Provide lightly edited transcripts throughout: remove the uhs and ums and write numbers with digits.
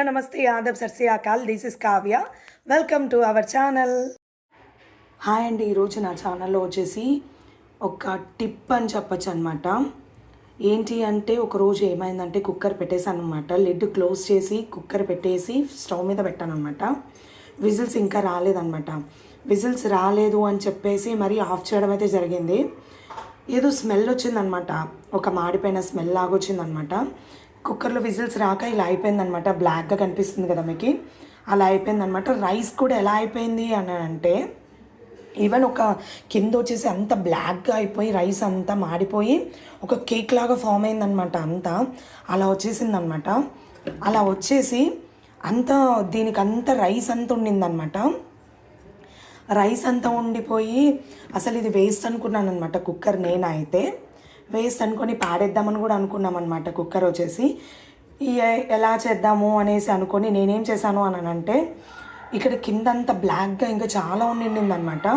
నమస్తే, ఆదాబ్, సత్ శ్రీ అకాల్. This is Kavya. Welcome to our channel. Hi అండి. ఈరోజు నా ఛానల్లో వచ్చేసి ఒక టిప్ అని చెప్పచ్చు అనమాట. ఏంటి అంటే ఒకరోజు ఏమైందంటే కుక్కర్ పెట్టేశాను అనమాట. లిడ్ క్లోజ్ చేసి కుక్కర్ పెట్టేసి స్టవ్ మీద పెట్టాను అనమాట. విజిల్స్ ఇంకా రాలేదన్నమాట. విజిల్స్ రాలేదు అని చెప్పేసి మరీ ఆఫ్ చేయడం అయితే జరిగింది. ఏదో స్మెల్ వచ్చిందనమాట, ఒక మాడిపోయిన స్మెల్ లాగా వచ్చిందనమాట. కుక్కర్లో విజిల్స్ రాక ఇలా అయిపోయిందనమాట. బ్లాక్గా కనిపిస్తుంది కదా మీకు, అలా అయిపోయిందనమాట. రైస్ కూడా ఎలా అయిపోయింది అని అంటే ఈవెన్ ఒక కింద వచ్చేసి అంత బ్లాక్గా అయిపోయి రైస్ అంతా మాడిపోయి ఒక కేక్ లాగా ఫామ్ అయిందనమాట. అంతా అలా వచ్చేసిందనమాట. అలా వచ్చేసి అంత దీనికి అంత రైస్ అంతా ఉండిందనమాట. రైస్ అంతా ఉండిపోయి అసలు ఇది వేస్ట్ అనుకున్నాను అనమాట. కుక్కర్ నేనైతే వేస్ట్ అనుకొని పాడేద్దామని కూడా అనుకున్నాం అనమాట. కుక్కర్ వచ్చేసి ఎలా చేద్దాము అనేసి అనుకొని నేనేం చేశాను అని అంటే ఇక్కడ కిందంతా బ్లాక్గా ఇంకా చాలా ఉండిందనమాట.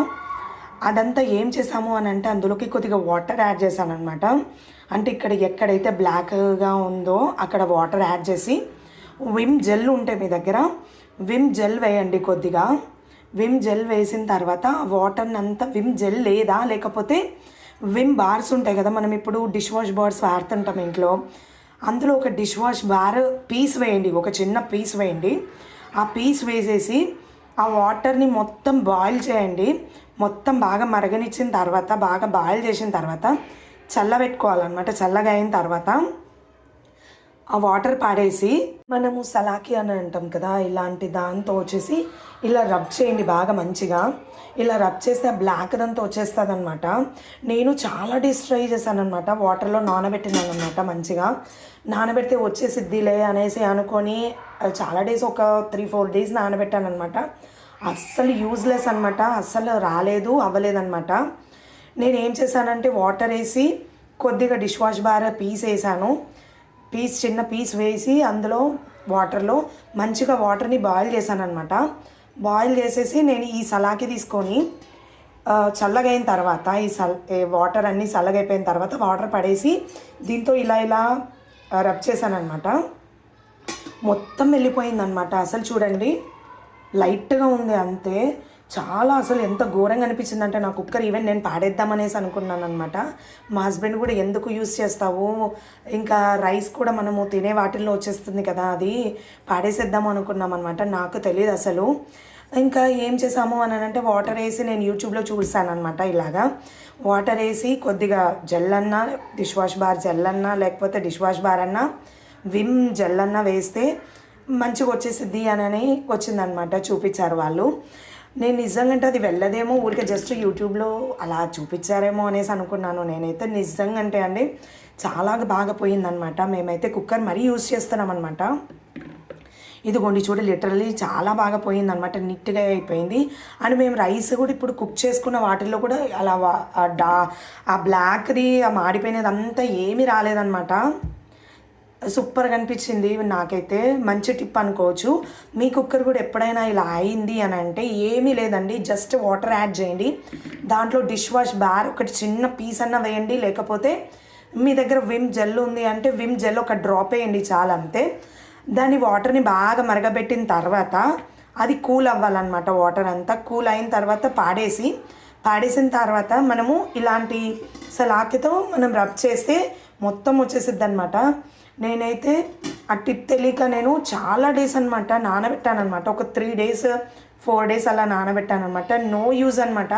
అదంతా ఏం చేసాము అని అంటే అందులోకి కొద్దిగా వాటర్ యాడ్ చేశాను అనమాట. అంటే ఇక్కడ ఎక్కడైతే బ్లాక్గా ఉందో అక్కడ వాటర్ యాడ్ చేసి విమ్ జెల్ ఉంటే మీ దగ్గర విమ్ జెల్ వేయండి. కొద్దిగా విమ్ జెల్ వేసిన తర్వాత వాటర్ని అంతా విమ్ జెల్ లేదా లేకపోతే విమ్ బార్స్ ఉంటాయి కదా, మనం ఇప్పుడు డిష్ వాష్ బార్స్ వాడుతుంటాం ఇంట్లో, అందులో ఒక డిష్ వాష్ బార్ పీస్ వేయండి, ఒక చిన్న పీస్ వేయండి. ఆ పీస్ వేసేసి ఆ వాటర్ని మొత్తం బాయిల్ చేయండి. మొత్తం బాగా మరగనిచ్చిన తర్వాత బాగా బాయిల్ చేసిన తర్వాత చల్లబెట్టుకోవాలన్నమాట. చల్లగా అయిన తర్వాత ఆ వాటర్ పాడేసి మనము సలాకి అని అంటాం కదా, ఇలాంటి దాంతో వచ్చేసి ఇలా రబ్ చేయండి బాగా మంచిగా. ఇలా రబ్ చేస్తే ఆ బ్లాక్ దంతా వచ్చేస్తుంది అనమాట. నేను చాలా డేస్ ట్రై చేశాను అనమాట. వాటర్లో నానబెట్టినాను అనమాట. మంచిగా నానబెడితే వచ్చేసిద్దిలే అనేసి అనుకొని చాలా డేస్, ఒక 3-4 డేస్ నానబెట్టాను అనమాట. అస్సలు యూజ్లెస్ అనమాట. అస్సలు రాలేదు, అవ్వలేదన్నమాట. నేను ఏం చేశానంటే వాటర్ వేసి కొద్దిగా డిష్ వాష్ బార్ పీస్ వేసాను. చిన్న పీస్ వేసి అందులో వాటర్లో మంచిగా వాటర్ని బాయిల్ చేశాను అనమాట. బాయిల్ చేసేసి నేను ఈ సలాకి తీసుకొని చల్లగైన తర్వాత వాటర్ అన్నీ చల్లగైపోయిన తర్వాత వాటర్ పడేసి దీంతో ఇలా రబ్ చేశాను అనమాట. మొత్తం వెళ్ళిపోయిందనమాట. అసలు చూడండి, లైట్గా ఉంది అంతే. చాలా అసలు ఎంత ఘోరంగా అనిపించిందంటే నా కుక్కర్ ఈవెన్ నేను పాడేద్దామనేసి అనుకున్నాను అనమాట. మా హస్బెండ్ కూడా ఎందుకు యూస్ చేస్తావు, ఇంకా రైస్ కూడా మనము తినే వాటిల్లో వచ్చేస్తుంది కదా, అది పాడేసేద్దాము అనుకున్నాం అనమాట. నాకు తెలియదు అసలు. ఇంకా ఏం చేసాము అని అంటే వాటర్ వేసి నేను యూట్యూబ్లో చూసాను అనమాట. ఇలాగా వాటర్ వేసి కొద్దిగా జెల్ అన్నా, డిష్ వాష్ బార్ జెల్ అన్నా లేకపోతే డిష్ వాష్ బార్ అన్నా విమ్ జెల్ అన్నా వేస్తే మంచిగా వచ్చేసిద్ది అని వచ్చిందనమాట. చూపించారు వాళ్ళు. నేను నిజంగా అది వెళ్ళదేమో, ఊరికే జస్ట్ యూట్యూబ్లో అలా చూపించారేమో అనేసి అనుకున్నాను. నేనైతే నిజంగా అండి చాలా బాగా పోయిందనమాట. మేమైతే కుక్కర్ మరీ యూజ్ చేస్తున్నాం అనమాట. ఇదిగోండి చూడ, లిటరల్లీ చాలా బాగా పోయిందనమాట. నీట్గా అయిపోయింది. అండ్ మేము రైస్ కూడా ఇప్పుడు కుక్ చేసుకున్న వాటిల్లో కూడా అలా ఆ బ్లాక్ది ఆ మాడిపోయినది అంతా ఏమీ రాలేదనమాట. సూపర్గా అనిపించింది నాకైతే. మంచి టిప్ అనుకోవచ్చు. మీ కుక్కర్ కూడా ఎప్పుడైనా ఇలా అయింది అని అంటే ఏమీ లేదండి, జస్ట్ వాటర్ యాడ్ చేయండి. దాంట్లో డిష్ వాష్ బార్ ఒకటి చిన్న పీస్ అన్న వేయండి, లేకపోతే మీ దగ్గర విమ్ జెల్ ఉంది అంటే విమ్ జెల్ ఒక డ్రాప్ వేయండి చాలు, అంతే. దాని వాటర్ని బాగా మరగబెట్టిన తర్వాత అది కూల్ అవ్వాలన్నమాట. వాటర్ అంతా కూల్ అయిన తర్వాత పాడేసిన తర్వాత మనము ఇలాంటి సలాకితో మనం రబ్ చేస్తే మొత్తం వచ్చేసిద్ది అనమాట. నేనైతే ఆ టిప్ తెలియక నేను చాలా డేస్ అనమాట నానబెట్టాను అనమాట. ఒక 3 డేస్ 4 డేస్ అలా నానబెట్టాను అనమాట. నో యూజ్ అనమాట.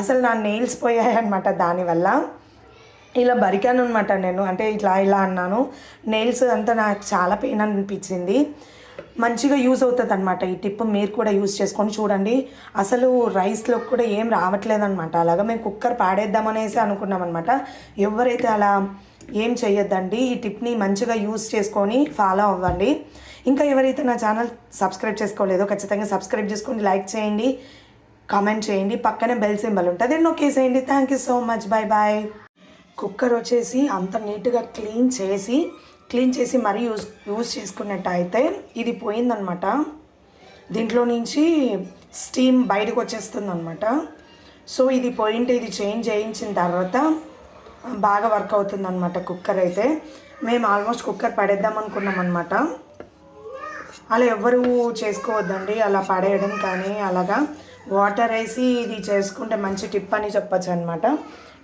అసలు నా నెయిల్స్ పోయాయి అనమాట దానివల్ల. ఇలా బరికాను అనమాట నేను, అంటే ఇలా అన్నాను. నెయిల్స్ అంతా నాకు చాలా పెయిన్ అనిపించింది. మంచిగా యూజ్ అవుతుంది అనమాట ఈ టిప్. మీరు కూడా యూజ్ చేసుకొని చూడండి. అసలు రైస్లో కూడా ఏం రావట్లేదన్నమాట. అలాగా మేము కుక్కర్ పాడేద్దామనేసి అనుకున్నాం అనమాట. ఎవరైతే అలా ఏం చేయొద్దండి. ఈ టిప్ని మంచిగా యూజ్ చేసుకొని ఫాలో అవ్వండి. ఇంకా ఎవరైతే నా ఛానల్ సబ్స్క్రైబ్ చేసుకోలేదో ఖచ్చితంగా సబ్స్క్రైబ్ చేసుకొని లైక్ చేయండి, కామెంట్ చేయండి. పక్కనే బెల్ సింబల్ ఉంటుంది, నొక్కేసేయండి. Thank you so much. Bye bye. Cooker వచ్చేసి అంత నీట్గా క్లీన్ చేసి మరీ యూజ్ చేసుకున్నట్టయితే ఇది పోయిందనమాట. దీంట్లో నుంచి స్టీమ్ బయటకు వచ్చేస్తుంది అనమాట. సో ఇది పోయింటే ఇది చేంజ్ చేయించిన తర్వాత బాగా వర్క్ అవుతుందన్నమాట కుక్కర్ అయితే. మేము ఆల్మోస్ట్ కుక్కర్ పడేద్దాం అనుకున్నాం అనమాట. అలా ఎవ్వరూ చేసుకోవద్దండి, అలా పడేయడం కానీ అలాగా. వాటర్ వేసి ఇది చేసుకుంటే మంచి టిప్ అని చెప్పచ్చు అనమాట.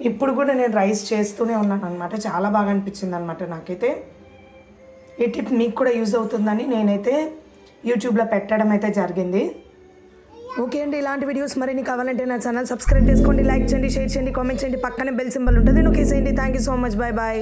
ఇప్పుడు కూడా నేను రైస్ చేస్తూనే ఉన్నాను అనమాట. చాలా బాగా అనిపించింది అనమాట నాకైతే. ఈ టిప్ మీకు కూడా యూజ్ అవుతుందని నేనైతే యూట్యూబ్లో పెట్టడం అయితే జరిగింది. ఓకే అండి, ఇలాంటి వీడియోస్ మరిన్ని కావాలంటే నా ఛానల్ సబ్స్క్రైబ్ చేసుకోండి, లైక్ చేయండి, షేర్ చేయండి, కామెంట్ చేయండి, పక్కనే బెల్ సింబల్ ఉంటుంది, నొక్కేసేయండి. Thank you so much, bye bye.